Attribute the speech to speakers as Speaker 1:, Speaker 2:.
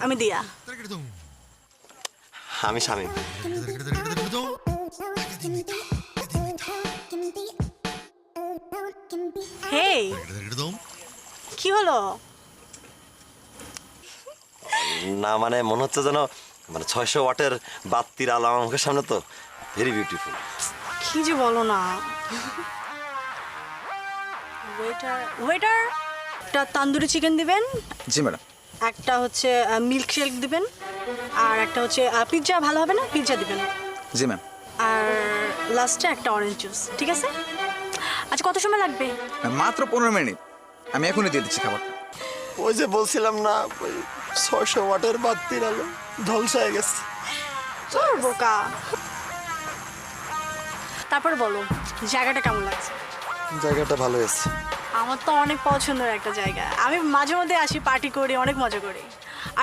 Speaker 1: আমি দিয়া।
Speaker 2: আমি শামীম।
Speaker 1: হেই, কি হলো?
Speaker 2: না মানে মনে হচ্ছে যেন মানে 600 ওয়াটের বাতির আলো আমার মুখের সামনে, তো ভেরি বিউটিফুল।
Speaker 1: কি যে বলো না। ওয়েটার ওয়েটার, একটা তান্দুরি চিকেন দিবেন,
Speaker 3: জি ম্যাডাম।
Speaker 1: একটা হচ্ছে মিল্ক শেক দিবেন, আর একটা হচ্ছে পিৎজা ভালো হবে না, পিৎজা দিবেন,
Speaker 3: জি ম্যাম।
Speaker 1: আর লাস্টে একটা অরেঞ্জ জুস, ঠিক আছে? আচ্ছা, কত সময় লাগবে?
Speaker 3: মাত্র 15 মিনিট, আমি এখনই দিয়ে দিচ্ছি খাবারটা।
Speaker 2: ওই যে বলছিলাম না, ওই 600 ওয়াটের বাতির আলো ধ্বংস হয়ে গেছে।
Speaker 1: তোর বোকা। তারপর বলো, জায়গাটা কেমন লাগছে?
Speaker 2: জায়গাটা ভালো হয়েছে।
Speaker 1: আমার তো অনেক পছন্দের একটা জায়গা, আমি মাঝে মধ্যে আসি, পার্টি করি, অনেক মজা করি। আর